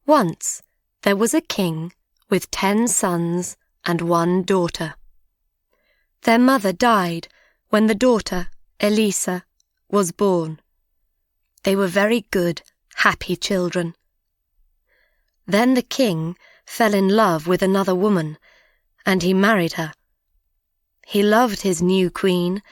Once there was a king with 10 sons and 1 daughter. Their mother died when the daughter, Elisa, was born. They were very good, happy children. Then the king fell in love with another woman, and he married her. He loved his new queen,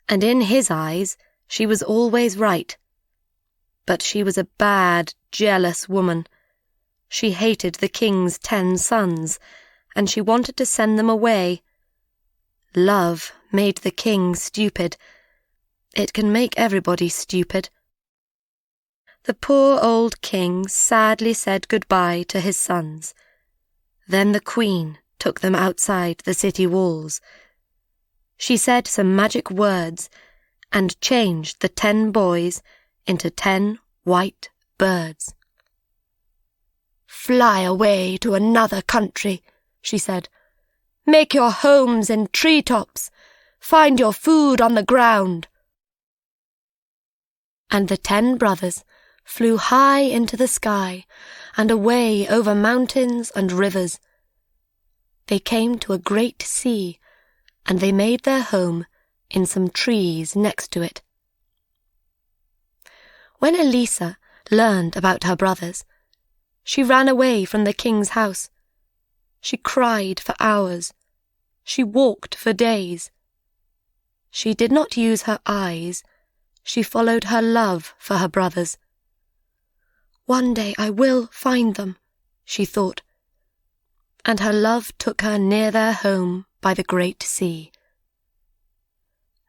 and in his eyes she was always right. But she was a bad, jealous woman. She hated the king's 10 sons, and she wanted to send them away. Love made the king stupid. It can make everybody stupid. The poor old king sadly said goodbye to his sons. Then the queen took them outside the city walls. She said some magic words and changed the 10 boys into 10 white birds. "Fly away to another country," she said. "Make your homes in treetops. Find your food on the ground." And the 10 brothers flew high into the sky and away over mountains and rivers. They came to a great sea, and they made their home in some trees next to it. When Elisa learned about her brothers, she ran away from the king's house. She cried for hours. She walked for days. She did not use her eyes. She followed her love for her brothers. "One day I will find them," she thought. And her love took her near their home by the great sea.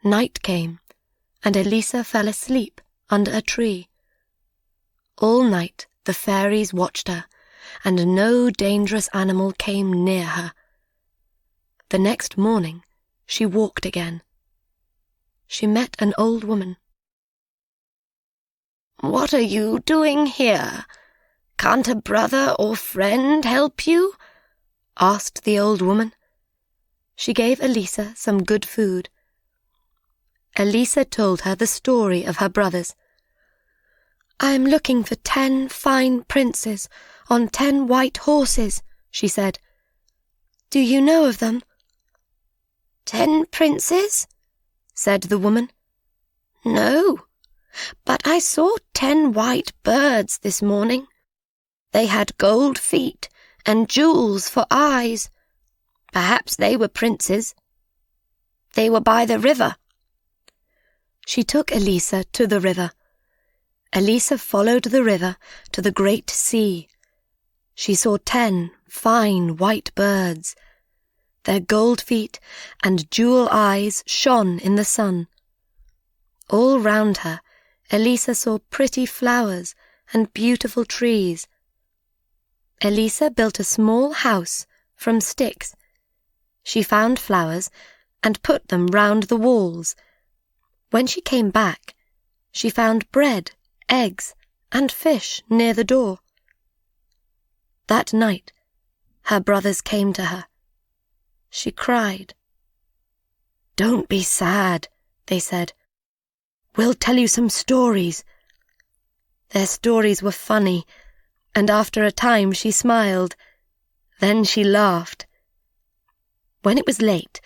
Night came, and Elisa fell asleep under a tree. All night the fairies watched her, and no dangerous animal came near her. The next morning she walked again. She met an old woman. "What are you doing here? Can't a brother or friend help you?" asked the old woman. She gave Elisa some good food. Elisa told her the story of her brothers. "I am looking for 10 fine princes on 10 white horses," she said. "Do you know of them?" "10 princes?" said the woman. "No, but I saw 10 white birds this morning. They had gold feet and jewels for eyes. Perhaps they were princes. They were by the river." She took Elisa to the river. Elisa followed the river to the great sea. She saw 10 fine white birds. Their gold feet and jewel eyes shone in the sun. All round her, Elisa saw pretty flowers and beautiful trees. Elisa built a small house from sticks. She found flowers and put them round the walls. When she came back, she found bread, eggs, and fish near the door. That night, her brothers came to her. She cried. "Don't be sad," they said. "We'll tell you some stories." Their stories were funny, and after a time she smiled. Then she laughed. When it was late,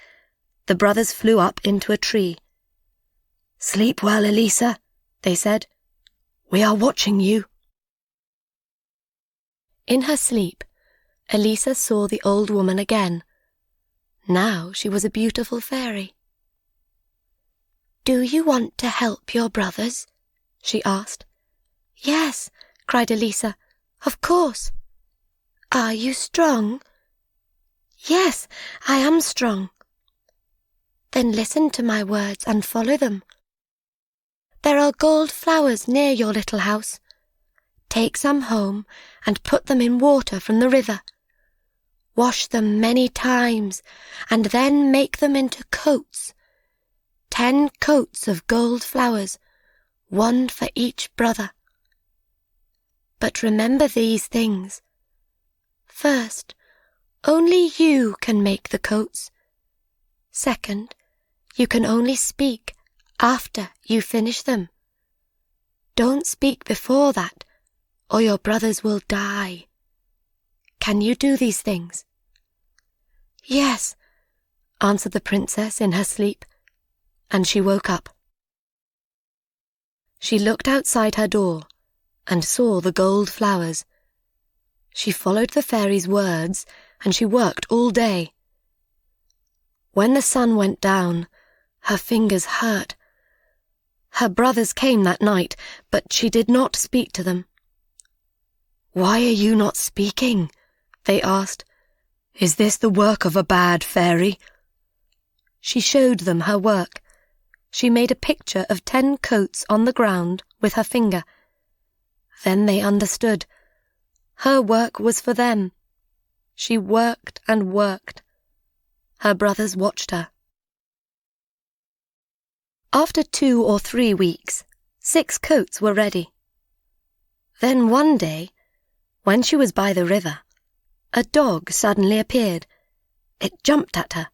the brothers flew up into a tree. "Sleep well, Elisa," they said. "We are watching you." In her sleep, Elisa saw the old woman again. Now she was a beautiful fairy. "Do you want to help your brothers?" she asked. "Yes," cried Elisa. "Of course." "Are you strong?" "Yes, I am strong." "Then listen to my words and follow them. There are gold flowers near your little house. Take some home and put them in water from the river. Wash them many times and then make them into coats. 10 coats of gold flowers, 1 for each brother. But remember these things. First, only you can make the coats. Second, you can only speak after you finish them. Don't speak before that, or your brothers will die. Can you do these things?" "Yes," answered the princess in her sleep, and she woke up. She looked outside her door and saw the gold flowers. She followed the fairy's words, and she worked all day. When the sun went down, her fingers hurt. Her brothers came that night, but she did not speak to them. "Why are you not speaking?" they asked. "Is this the work of a bad fairy?" She showed them her work. She made a picture of 10 coats on the ground with her finger. Then they understood. Her work was for them. She worked and worked. Her brothers watched her. After 2 or 3 weeks, 6 coats were ready. Then one day, when she was by the river, a dog suddenly appeared. It jumped at her.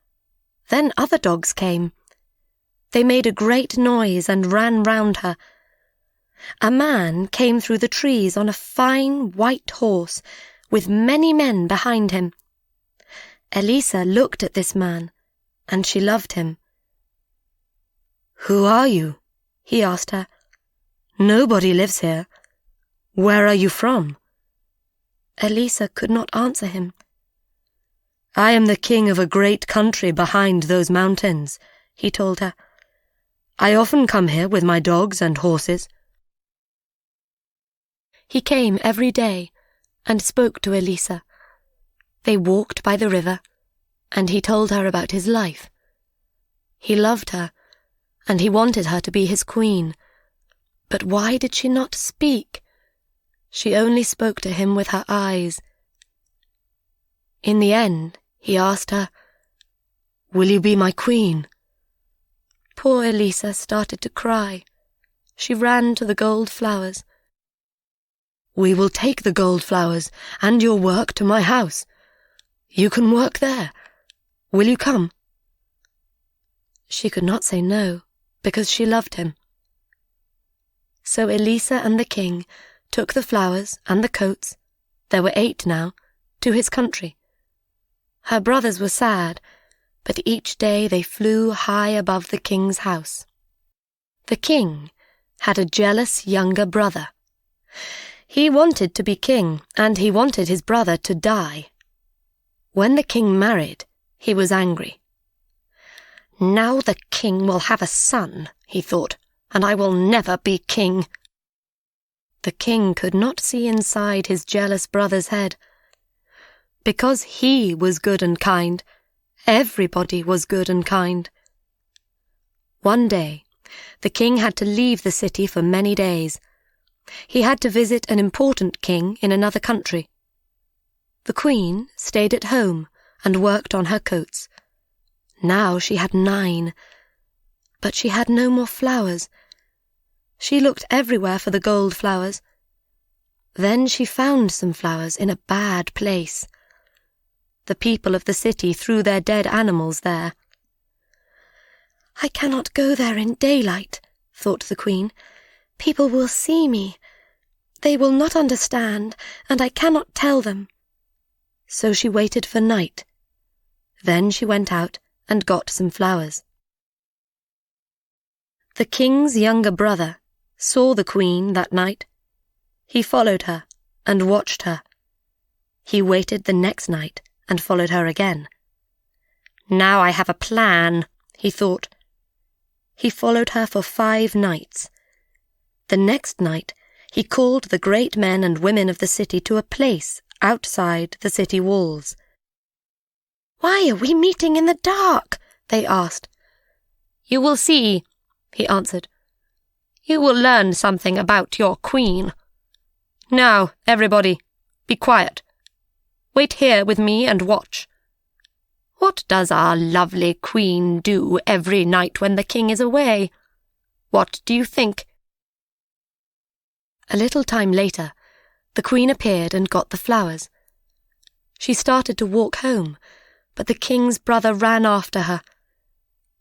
Then other dogs came. They made a great noise and ran round her. A man came through the trees on a fine white horse, with many men behind him. Elisa looked at this man, and she loved him. "Who are you?" he asked her. "Nobody lives here. Where are you from?" Elisa could not answer him. "I am the king of a great country behind those mountains," he told her. "I often come here with my dogs and horses." He came every day and spoke to Elisa. They walked by the river, and he told her about his life. He loved her, and he wanted her to be his queen. But why did she not speak? She only spoke to him with her eyes. In the end, he asked her, "Will you be my queen?" Poor Elisa started to cry. She ran to the gold flowers. "We will take the gold flowers and your work to my house. You can work there. Will you come?" She could not say no, because she loved him. So Elisa and the king took the flowers and the coats, there were 8 now, to his country. Her brothers were sad, but each day they flew high above the king's house. The king had a jealous younger brother. He wanted to be king, and he wanted his brother to die. When the king married, he was angry. "Now the king will have a son," he thought, "and I will never be king." The king could not see inside his jealous brother's head. Because he was good and kind, everybody was good and kind. One day, the king had to leave the city for many days. He had to visit an important king in another country. The queen stayed at home and worked on her coats. Now she had 9, but she had no more flowers. She looked everywhere for the gold flowers. Then she found some flowers in a bad place. The people of the city threw their dead animals there. "I cannot go there in daylight," thought the queen. "People will see me. They will not understand, and I cannot tell them." So she waited for night. Then she went out and got some flowers. The king's younger brother saw the queen that night. He followed her and watched her. He waited the next night and followed her again. "Now I have a plan," he thought. He followed her for 5 nights. The next night he called the great men and women of the city to a place outside the city walls. "Why are we meeting in the dark?" they asked. "You will see," he answered. "You will learn something about your queen. Now, everybody, be quiet. Wait here with me and watch. What does our lovely queen do every night when the king is away? What do you think?" A little time later, the queen appeared and got the flowers. She started to walk home, but the king's brother ran after her.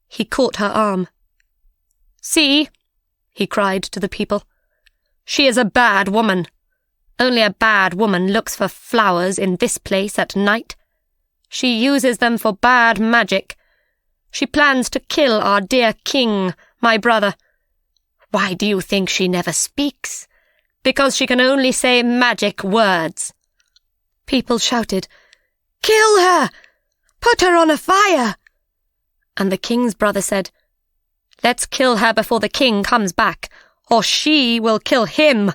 He caught her arm. "See," he cried to the people, "she is a bad woman. Only a bad woman looks for flowers in this place at night. She uses them for bad magic. She plans to kill our dear king, my brother. Why do you think she never speaks? Because she can only say magic words." People shouted, "Kill her! Put her on a fire!" And the king's brother said, "Let's kill her before the king comes back, or she will kill him."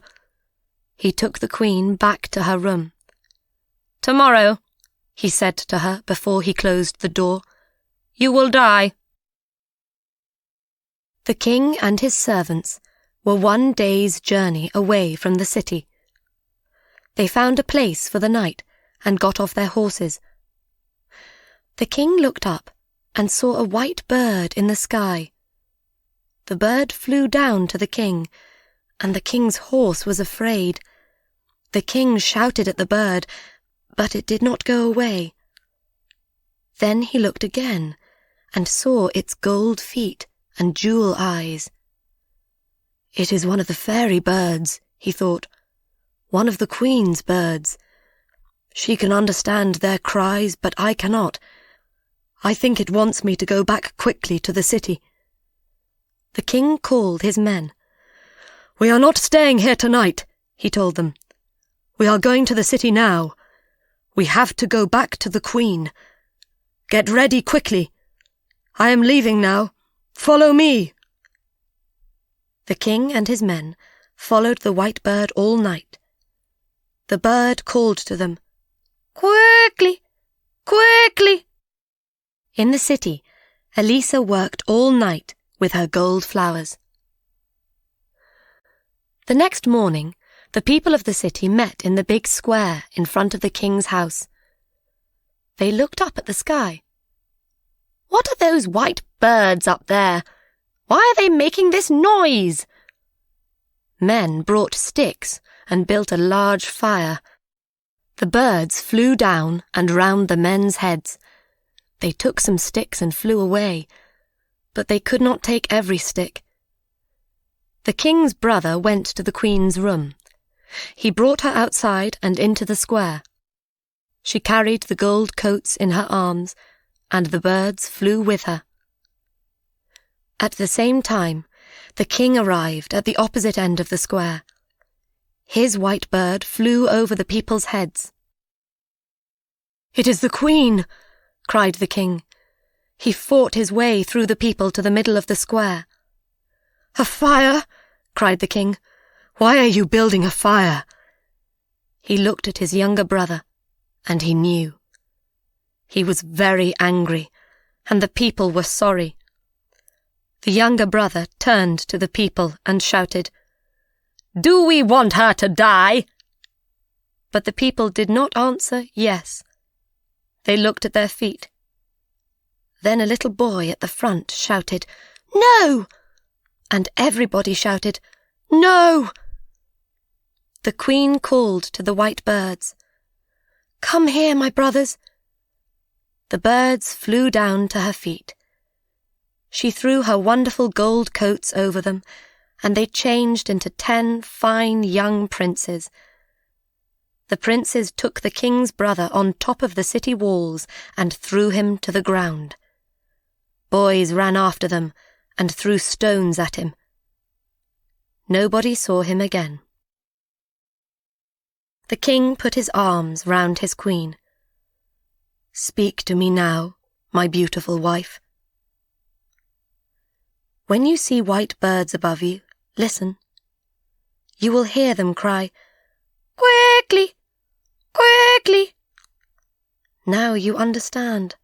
He took the queen back to her room. "Tomorrow," he said to her before he closed the door, "you will die." The king and his servants were 1 day's journey away from the city. They found a place for the night and got off their horses. The king looked up and saw a white bird in the sky. The bird flew down to the king, and the king's horse was afraid. The king shouted at the bird, but it did not go away. Then he looked again and saw its gold feet and jewel eyes. "It is one of the fairy birds," he thought, "one of the queen's birds. She can understand their cries, but I cannot. I think it wants me to go back quickly to the city." The king called his men. "We are not staying here tonight," he told them. "We are going to the city now. We have to go back to the queen. Get ready quickly. I am leaving now. Follow me." The king and his men followed the white bird all night. The bird called to them, "Quickly! Quickly!" In the city, Elisa worked all night with her gold flowers. The next morning, the people of the city met in the big square in front of the king's house. They looked up at the sky. "What are those white birds up there? Why are they making this noise?" Men brought sticks and built a large fire. The birds flew down and round the men's heads. They took some sticks and flew away, but they could not take every stick. The king's brother went to the queen's room. He brought her outside and into the square. She carried the gold coats in her arms, and the birds flew with her. At the same time, the king arrived at the opposite end of the square. His white bird flew over the people's heads. "It is the queen!" cried the king. He fought his way through the people to the middle of the square. "A fire!" cried the king. "Why are you building a fire?" He looked at his younger brother, and he knew. He was very angry, and the people were sorry. The younger brother turned to the people and shouted, "Do we want her to die?" But the people did not answer yes. They looked at their feet. Then a little boy at the front shouted, "No!" And everybody shouted, "No!" The queen called to the white birds, "Come here, my brothers." The birds flew down to her feet. She threw her wonderful gold coats over them, and they changed into 10 fine young princes. The princes took the king's brother on top of the city walls and threw him to the ground. Boys ran after them and threw stones at him. Nobody saw him again. The king put his arms round his queen. "Speak to me now, my beautiful wife." When you see white birds above you, listen. You will hear them cry, "Quickly! Quickly!" Now you understand.